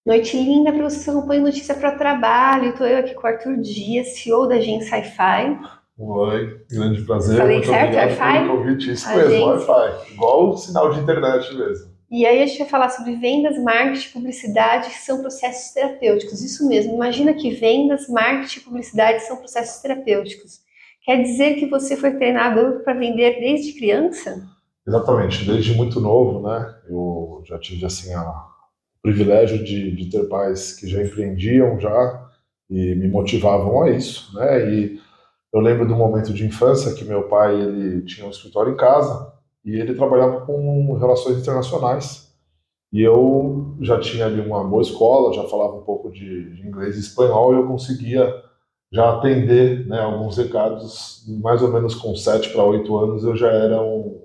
Noite linda para você que acompanha Notícia para o Trabalho. Estou eu aqui com o Arthur Dias, CEO da Agência Sci-Fi. Oi, grande prazer, Falei muito certo, obrigado pelo Wi-Fi? convite. Isso A mesmo, agência. Wi-Fi, igual o sinal de internet mesmo. E aí a gente vai falar sobre vendas, marketing, publicidade, que são processos terapêuticos. Isso mesmo. Imagina que vendas, marketing e publicidade são processos terapêuticos. Quer dizer que você foi treinado para vender desde criança? Exatamente, desde muito novo, né? Eu já tive assim o privilégio de ter pais que já empreendiam já e me motivavam a isso, né? E eu lembro do momento de infância que meu pai ele tinha um escritório em casa e ele trabalhava com relações internacionais. E eu já tinha ali uma boa escola, já falava um pouco de inglês e espanhol e eu conseguia já atender, né, alguns recados, mais ou menos com 7 para 8 anos, eu já era um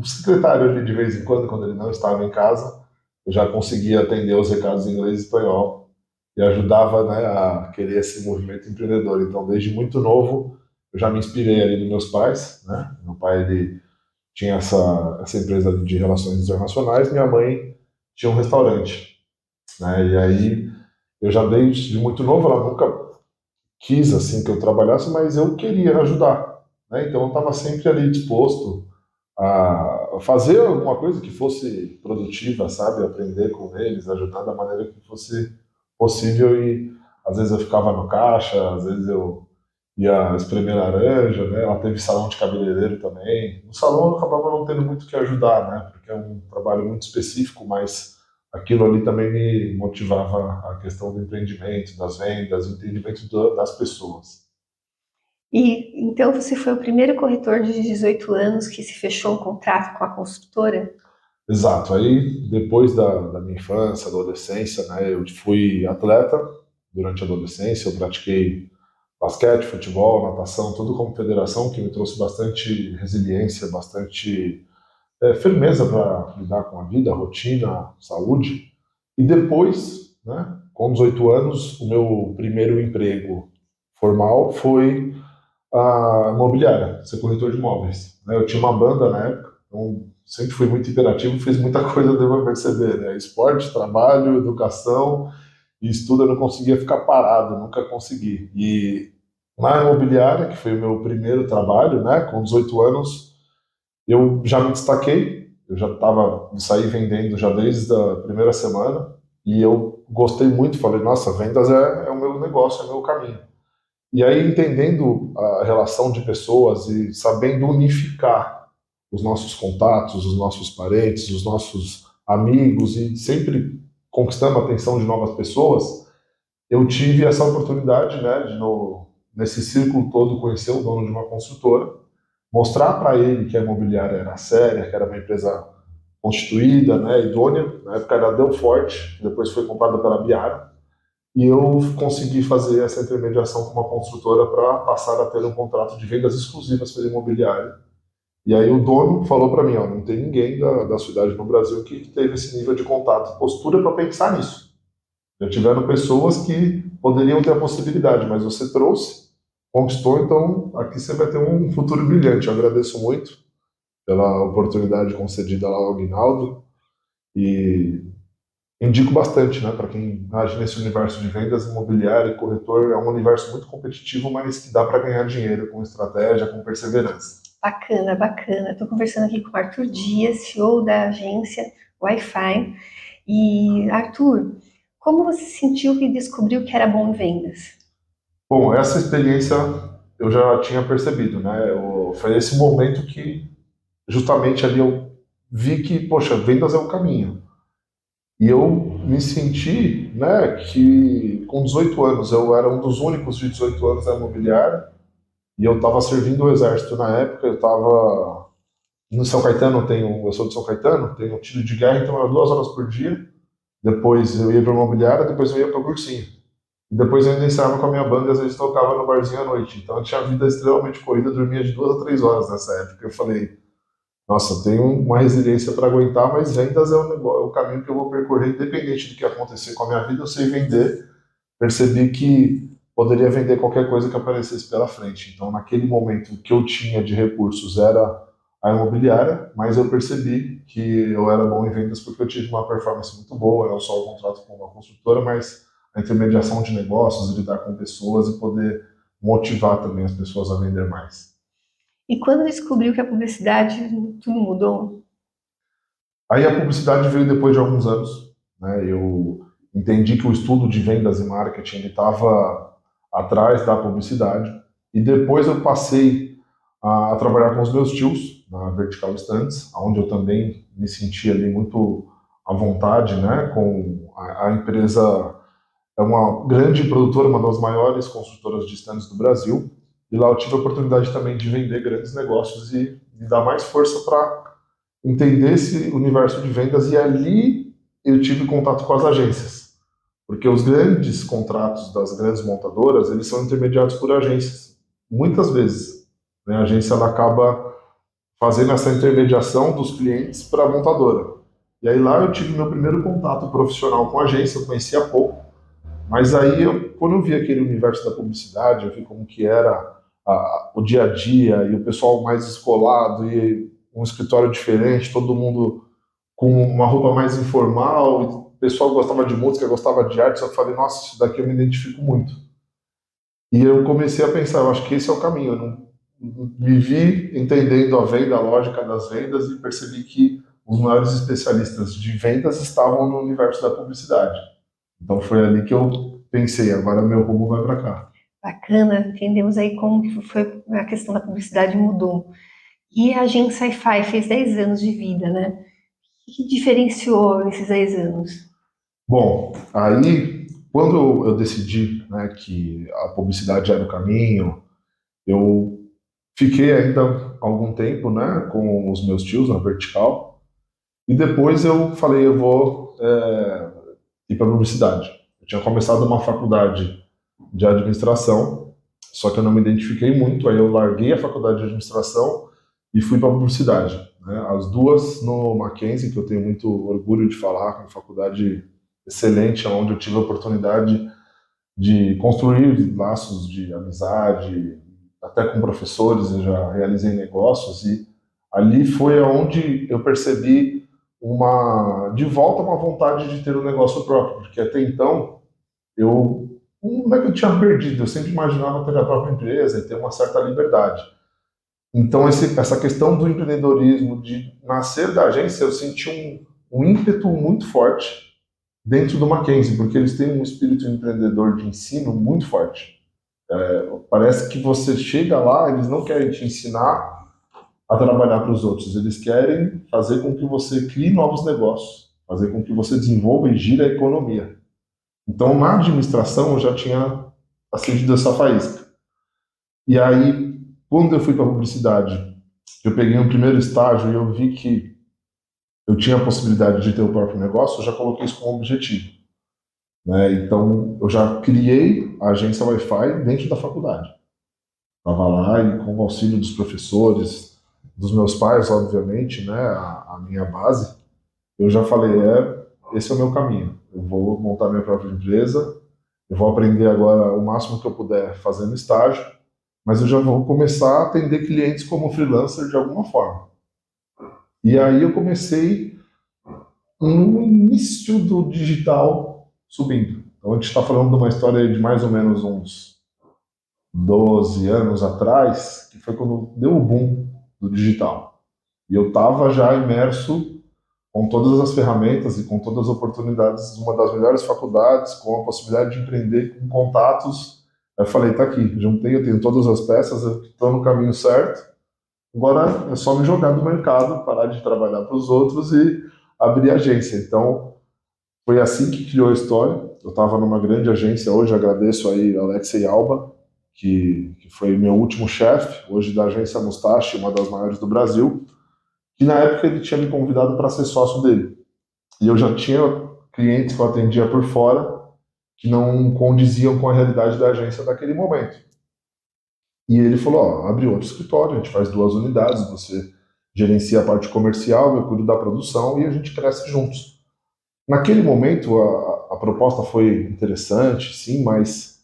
secretário ali de vez em quando ele não estava em casa, eu já conseguia atender os recados em inglês e espanhol e ajudava, né, a querer esse movimento empreendedor. Então, desde muito novo, eu já me inspirei ali nos meus pais, né? Meu pai ele tinha essa empresa de relações internacionais, minha mãe tinha um restaurante, né? E aí eu já desde muito novo, ela nunca quis assim que eu trabalhasse, mas eu queria ajudar, né? Então eu estava sempre ali disposto a fazer alguma coisa que fosse produtiva, sabe? Aprender com eles, ajudar da maneira que fosse possível e às vezes eu ficava no caixa, às vezes eu ia espremer laranja, né? Ela teve salão de cabeleireiro também. No salão eu acabava não tendo muito o que ajudar, né? Porque é um trabalho muito específico, mas aquilo ali também me motivava a questão do empreendimento, das vendas, o entendimento das pessoas. E então você foi o primeiro corretor de 18 anos que se fechou um contrato com a construtora? Exato. Aí, depois da minha infância, adolescência, né, eu fui atleta durante a adolescência, eu pratiquei basquete, futebol, natação, tudo como federação, que me trouxe bastante resiliência, bastante firmeza para lidar com a vida, rotina, saúde. E depois, né, com 18 anos, o meu primeiro emprego formal foi a imobiliária, ser corretor de imóveis, né? Eu tinha uma banda na época, então sempre fui muito interativo, fiz muita coisa, devo perceber, né? Esporte, trabalho, educação e estudo eu não conseguia ficar parado, nunca consegui. E na imobiliária, que foi o meu primeiro trabalho, né, com 18 anos, eu já me destaquei, eu já estava saí vendendo já desde a primeira semana e eu gostei muito, falei, nossa, vendas é o meu negócio, é o meu caminho. E aí, entendendo a relação de pessoas e sabendo unificar os nossos contatos, os nossos parentes, os nossos amigos e sempre conquistando a atenção de novas pessoas, eu tive essa oportunidade, né, de nesse círculo todo conhecer o dono de uma construtora, mostrar para ele que a imobiliária era séria, que era uma empresa constituída, né, idônea. Na época era a Delforte, que depois foi comprada pela Biara, e eu consegui fazer essa intermediação com uma construtora para passar a ter um contrato de vendas exclusivas pela imobiliária. E aí o dono falou para mim, ó, não tem ninguém da cidade no Brasil que teve esse nível de contato, postura para pensar nisso. Já tiveram pessoas que poderiam ter a possibilidade, mas você trouxe, conquistou, então aqui você vai ter um futuro brilhante. Eu agradeço muito pela oportunidade concedida lá ao Aguinaldo e indico bastante, né, para quem age nesse universo de vendas imobiliário e corretor, é um universo muito competitivo, mas que dá para ganhar dinheiro com estratégia, com perseverança. Bacana, bacana. Estou conversando aqui com o Arthur Dias, CEO da agência Wi-Fi. E, Arthur, como você sentiu que descobriu que era bom em vendas? Bom, essa experiência eu já tinha percebido, né? Foi esse momento que justamente ali eu vi que, poxa, vendas é o caminho. E eu me senti, né, que com 18 anos eu era um dos únicos de 18 anos da imobiliária e eu estava servindo o exército na época, eu estava no São Caetano, eu sou de São Caetano, tenho um tiro de guerra, então era 2 horas por dia. Depois eu ia para a imobiliária, depois eu ia para o cursinho. E depois eu ainda ensaiava com a minha banda e às vezes tocava no barzinho à noite. Então eu tinha a vida extremamente corrida, dormia de 2 a 3 horas nessa época. Eu falei, nossa, eu tenho uma resiliência para aguentar, mas vendas é é o caminho que eu vou percorrer, independente do que acontecer com a minha vida, eu sei vender. Percebi que poderia vender qualquer coisa que aparecesse pela frente. Então, naquele momento, o que eu tinha de recursos era a imobiliária, mas eu percebi que eu era bom em vendas porque eu tive uma performance muito boa, não só o contrato com uma construtora, mas a intermediação de negócios, lidar com pessoas e poder motivar também as pessoas a vender mais. E quando descobriu que a publicidade tudo mudou? Aí a publicidade veio depois de alguns anos, né? Eu entendi que o estudo de vendas e marketing estava atrás da publicidade e depois eu passei a trabalhar com os meus tios na Vertical Stands, onde eu também me senti ali muito à vontade, né? Com a empresa é uma grande produtora, uma das maiores construtoras de stands do Brasil, e lá eu tive a oportunidade também de vender grandes negócios e dar mais força para entender esse universo de vendas e ali eu tive contato com as agências, porque os grandes contratos das grandes montadoras, eles são intermediados por agências, muitas vezes, né? A agência ela acaba fazendo essa intermediação dos clientes para a montadora. E aí lá eu tive meu primeiro contato profissional com a agência, eu conhecia pouco, mas aí quando eu vi aquele universo da publicidade, eu vi como que era o dia a dia e o pessoal mais descolado e um escritório diferente, todo mundo com uma roupa mais informal, e o pessoal gostava de música, gostava de arte, eu falei, nossa, isso daqui eu me identifico muito. E eu comecei a pensar, eu acho que esse é o caminho. Eu não, me vi entendendo a venda, a lógica das vendas e percebi que os maiores especialistas de vendas estavam no universo da publicidade. Então foi ali que eu pensei, agora meu rumo vai para cá. Bacana, entendemos aí como que foi a questão da publicidade mudou. E a agência Sci-Fi fez 10 anos de vida, né? O que diferenciou nesses 10 anos? Bom, aí quando eu decidi, né, que a publicidade era o caminho, eu fiquei ainda algum tempo, né, com os meus tios na Vertical e depois eu falei, eu vou ir para publicidade. Eu tinha começado uma faculdade de administração, só que eu não me identifiquei muito, aí eu larguei a faculdade de administração e fui para publicidade, né? As duas no Mackenzie, que eu tenho muito orgulho de falar, uma faculdade excelente, onde eu tive a oportunidade de construir laços de amizade, até com professores, eu já realizei negócios e ali foi onde eu percebi de volta uma vontade de ter um negócio próprio, porque até então eu não é que eu tinha perdido, eu sempre imaginava ter a própria empresa e ter uma certa liberdade. Então essa questão do empreendedorismo, de nascer da agência, eu senti um ímpeto muito forte dentro do Mackenzie, porque eles têm um espírito empreendedor de ensino muito forte. Parece que você chega lá, eles não querem te ensinar a trabalhar para os outros, eles querem fazer com que você crie novos negócios, fazer com que você desenvolva e gire a economia. Então, na administração, eu já tinha acendido essa faísca. E aí, quando eu fui para a publicidade, eu peguei um primeiro estágio e eu vi que eu tinha a possibilidade de ter o próprio negócio, eu já coloquei isso como objetivo, né? Então, eu já criei a agência Wi-Fi dentro da faculdade. Estava lá e com o auxílio dos professores, dos meus pais, obviamente, né, a minha base, eu já falei, esse é o meu caminho. Eu vou montar minha própria empresa, eu vou aprender agora o máximo que eu puder fazendo estágio, mas eu já vou começar a atender clientes como freelancer de alguma forma. E aí eu comecei no início do digital subindo. Então a gente está falando de uma história de mais ou menos uns 12 anos atrás, que foi quando deu o boom do digital. E eu estava já imerso com todas as ferramentas e com todas as oportunidades de uma das melhores faculdades, com a possibilidade de empreender com contatos. Eu falei, tá aqui, juntei, eu tenho todas as peças, eu estou no caminho certo. Agora é só me jogar do mercado, parar de trabalhar para os outros e abrir agência. Então, foi assim que criou a história. Eu estava numa grande agência hoje, agradeço aí Alexei Alba, que foi meu último chefe, hoje da agência Mustache, uma das maiores do Brasil, que na época ele tinha me convidado para ser sócio dele. E eu já tinha clientes que eu atendia por fora que não condiziam com a realidade da agência naquele momento. E ele falou, ó, abre outro escritório, a gente faz 2 unidades, você gerencia a parte comercial, eu cuido da produção e a gente cresce juntos. Naquele momento, a proposta foi interessante, sim, mas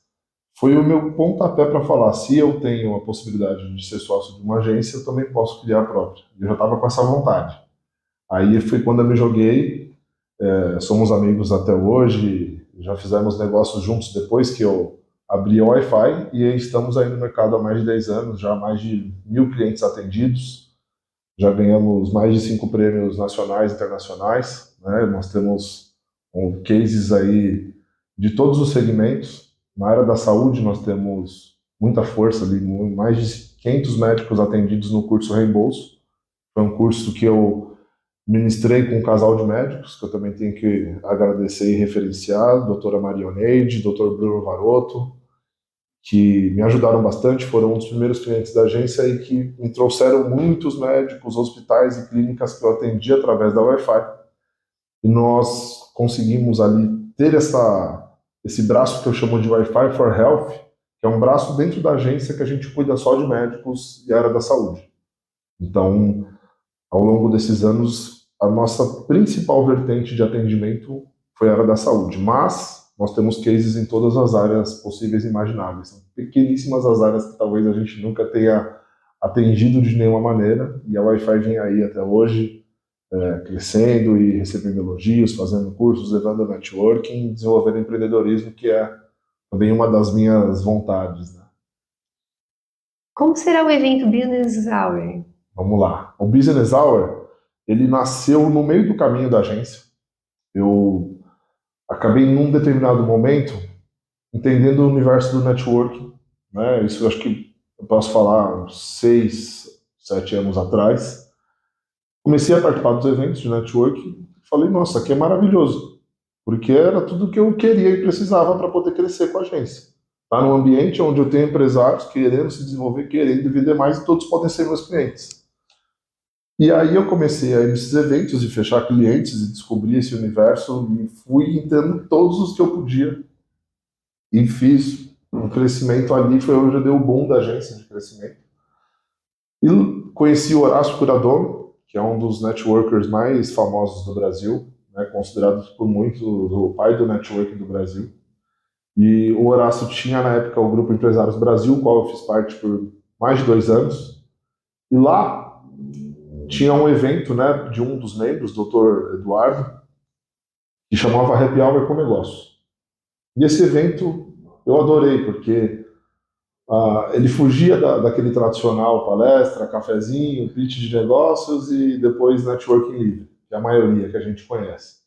foi o meu pontapé para falar, se eu tenho a possibilidade de ser sócio de uma agência, eu também posso criar a própria. Eu já estava com essa vontade. Aí foi quando eu me joguei, somos amigos até hoje, já fizemos negócios juntos depois que eu abri o Wi-Fi e estamos aí no mercado há mais de 10 anos, já mais de 1.000 clientes atendidos, já ganhamos mais de 5 prêmios nacionais e internacionais, né? Nós temos cases aí de todos os segmentos. Na área da saúde, nós temos muita força ali, mais de 500 médicos atendidos no curso Reembolso. Foi um curso que eu ministrei com um casal de médicos, que eu também tenho que agradecer e referenciar, doutora Marioneide, doutor Bruno Varoto, que me ajudaram bastante, foram um dos primeiros clientes da agência e que me trouxeram muitos médicos, hospitais e clínicas que eu atendi através da Wi-Fi. E nós conseguimos ali ter esse braço que eu chamo de Wi-Fi for Health, que é um braço dentro da agência que a gente cuida só de médicos e área da saúde. Então, ao longo desses anos, a nossa principal vertente de atendimento foi a área da saúde, mas nós temos cases em todas as áreas possíveis e imagináveis. São pequeníssimas as áreas que talvez a gente nunca tenha atendido de nenhuma maneira, e a Wi-Fi vem aí até hoje, crescendo e recebendo elogios, fazendo cursos, levando networking, desenvolvendo empreendedorismo, que é também uma das minhas vontades, né? Como será o evento Business Hour? Vamos lá. O Business Hour, ele nasceu no meio do caminho da agência. Eu acabei, num determinado momento, entendendo o universo do networking, né? Isso eu acho que eu posso falar uns 6, 7 anos atrás. Comecei a participar dos eventos de networking e falei, nossa, aqui é maravilhoso, porque era tudo que eu queria e precisava para poder crescer com a agência. Tá num ambiente onde eu tenho empresários querendo se desenvolver, querendo vender mais e todos podem ser meus clientes. E aí eu comecei a ir nesses eventos e fechar clientes e descobrir esse universo e fui entrando todos os que eu podia e fiz um crescimento ali, foi onde eu dei o boom da agência de crescimento. E conheci o Horácio Curador, que é um dos networkers mais famosos do Brasil, né, considerado por muitos o pai do networking do Brasil. E o Horácio tinha na época o Grupo Empresários Brasil, o qual eu fiz parte por mais de 2 anos. E lá tinha um evento, né, de um dos membros, Dr. Eduardo, que chamava Happy Hour com Negócio. E esse evento eu adorei, porque ele fugia daquele tradicional palestra, cafezinho, pitch de negócios e depois networking livre, que é a maioria que a gente conhece.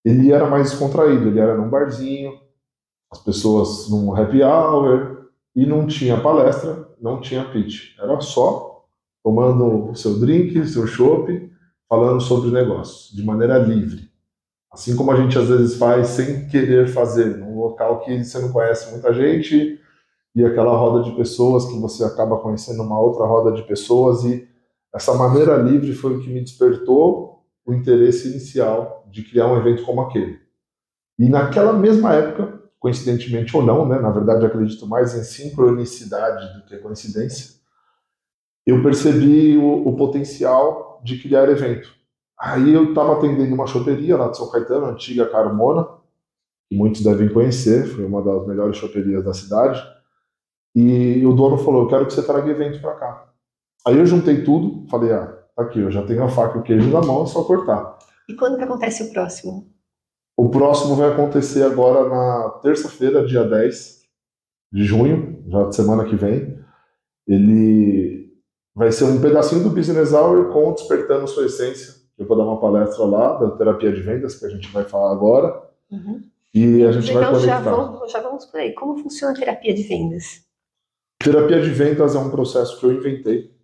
Ele era mais descontraído, ele era num barzinho, as pessoas num happy hour, e não tinha palestra, não tinha pitch. Era só tomando o seu drink, o seu chopp, falando sobre negócios, de maneira livre. Assim como a gente às vezes faz sem querer fazer, num local que você não conhece muita gente, e aquela roda de pessoas que você acaba conhecendo uma outra roda de pessoas, e essa maneira livre foi o que me despertou o interesse inicial de criar um evento como aquele. E naquela mesma época, coincidentemente ou não, né, na verdade acredito mais em sincronicidade do que coincidência, eu percebi o potencial de criar evento. Aí eu estava atendendo uma choperia lá de São Caetano, a antiga Carmona, que muitos devem conhecer, foi uma das melhores choperias da cidade. E o dono falou, eu quero que você traga evento para cá. Aí eu juntei tudo, falei, tá aqui, eu já tenho a faca e o queijo na mão, é só cortar. E quando que acontece o próximo? O próximo vai acontecer agora na terça-feira, dia 10 de junho, já de semana que vem. Ele vai ser um pedacinho do Business Hour com Despertando Sua Essência. Eu vou dar uma palestra lá da terapia de vendas, que a gente vai falar agora. Uhum. E a gente vai Então conectar. já vamos por aí. Como funciona a terapia de vendas? Terapia de vendas é um processo que eu inventei.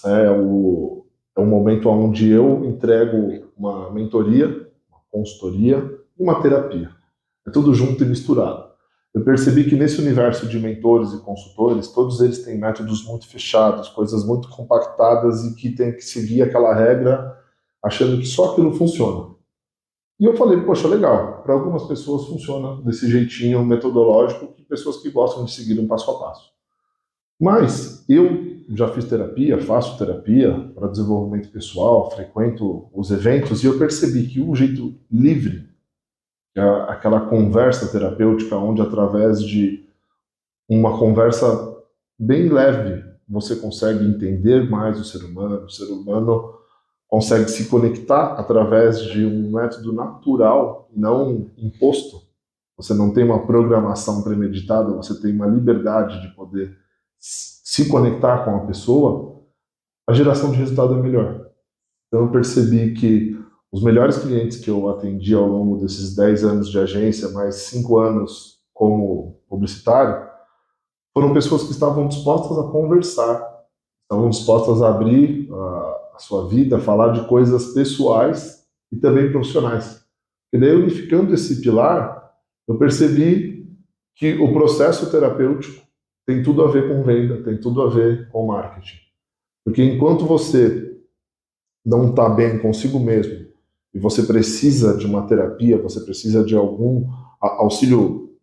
É um momento onde eu entrego uma mentoria, uma consultoria e uma terapia. É tudo junto e misturado. Eu percebi que nesse universo de mentores e consultores, todos eles têm métodos muito fechados, coisas muito compactadas e que tem que seguir aquela regra achando que só aquilo funciona. E eu falei, poxa, legal, para algumas pessoas funciona desse jeitinho metodológico, que pessoas que gostam de seguir um passo a passo. Mas eu já fiz terapia, faço terapia para desenvolvimento pessoal, frequento os eventos e eu percebi que um jeito livre, aquela conversa terapêutica onde através de uma conversa bem leve, você consegue entender mais o ser humano consegue se conectar através de um método natural, não imposto. Você não tem uma programação premeditada, você tem uma liberdade de poder se conectar com a pessoa, a geração de resultado é melhor. Então eu percebi que os melhores clientes que eu atendi ao longo desses 10 anos de agência, mais 5 anos como publicitário, foram pessoas que estavam dispostas a conversar, estavam dispostas a abrir a sua vida, falar de coisas pessoais e também profissionais. E daí, unificando esse pilar, eu percebi que o processo terapêutico tem tudo a ver com venda, tem tudo a ver com marketing. Porque enquanto você não está bem consigo mesmo e você precisa de uma terapia, você precisa de algum auxílio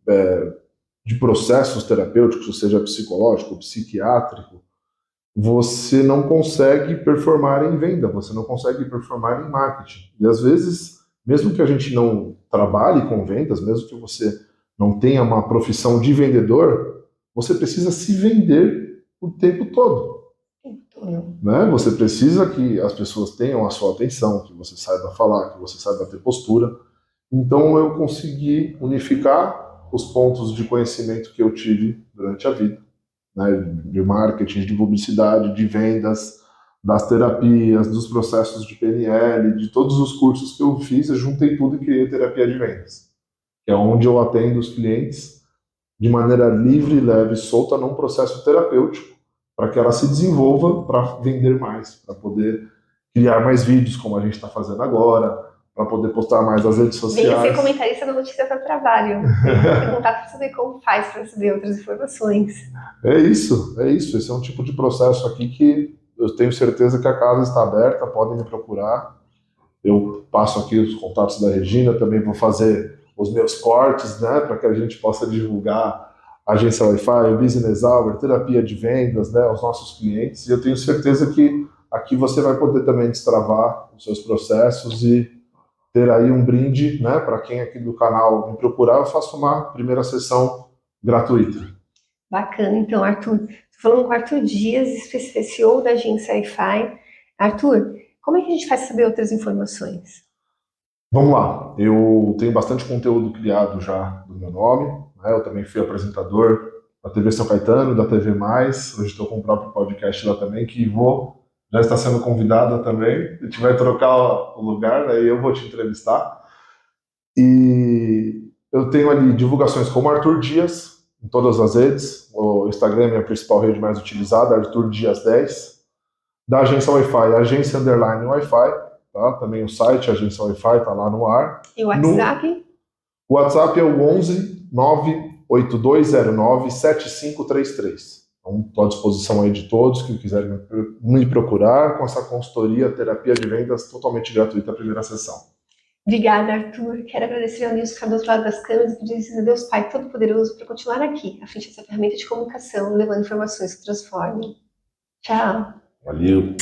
de processos terapêuticos, seja psicológico, psiquiátrico, você não consegue performar em venda, você não consegue performar em marketing. E às vezes, mesmo que a gente não trabalhe com vendas, mesmo que você não tenha uma profissão de vendedor, você precisa se vender o tempo todo. Né? Você precisa que as pessoas tenham a sua atenção, que você saiba falar, que você saiba ter postura. Então eu consegui unificar os pontos de conhecimento que eu tive durante a vida, né, de marketing, de publicidade, de vendas, das terapias, dos processos de PNL, de todos os cursos que eu fiz, eu juntei tudo e criei terapia de vendas, que é onde eu atendo os clientes de maneira livre, leve, solta, num processo terapêutico, para que ela se desenvolva para vender mais, para poder criar mais vídeos, como a gente está fazendo agora, para poder postar mais nas redes sociais. Bem, ser comentarista da Notícia para Trabalho. Tem que perguntar para saber como faz para saber outras informações. É isso. Esse é um tipo de processo aqui que eu tenho certeza que a casa está aberta, podem me procurar. Eu passo aqui os contatos da Regina, também vou fazer os meus cortes, né, para que a gente possa divulgar a agência Wi-Fi, o Business Hour, terapia de vendas, né, aos nossos clientes. E eu tenho certeza que aqui você vai poder também destravar os seus processos e ter aí um brinde, né, para quem aqui do canal me procurar, eu faço uma primeira sessão gratuita. Bacana, então, Arthur. Estou falando com o Arthur Dias, CEO da agência Wi-Fi. Arthur, como é que a gente faz saber outras informações? Vamos lá, eu tenho bastante conteúdo criado já do meu nome, né? Eu também fui apresentador da TV São Caetano, da TV Mais, hoje estou com o próprio podcast lá também, que já está sendo convidada também, a gente vai trocar o lugar, aí eu vou te entrevistar. E eu tenho ali divulgações como Arthur Dias, em todas as redes, o Instagram é a minha principal rede mais utilizada, Arthur Dias 10, da agência Wi-Fi, agência underline Wi-Fi, tá? Também o site, agência Wi-Fi, tá lá no ar. E o WhatsApp? O WhatsApp é o 11 98209 7533. Então, estou à disposição aí de todos que quiserem me procurar com essa consultoria, terapia de vendas totalmente gratuita, a primeira sessão. Obrigada, Arthur. Quero agradecer ao Nilson que está do outro lado das câmeras e pedir a Deus Pai Todo-Poderoso para continuar aqui, à frente dessa ferramenta de comunicação, levando informações que transformem. Tchau. Valeu.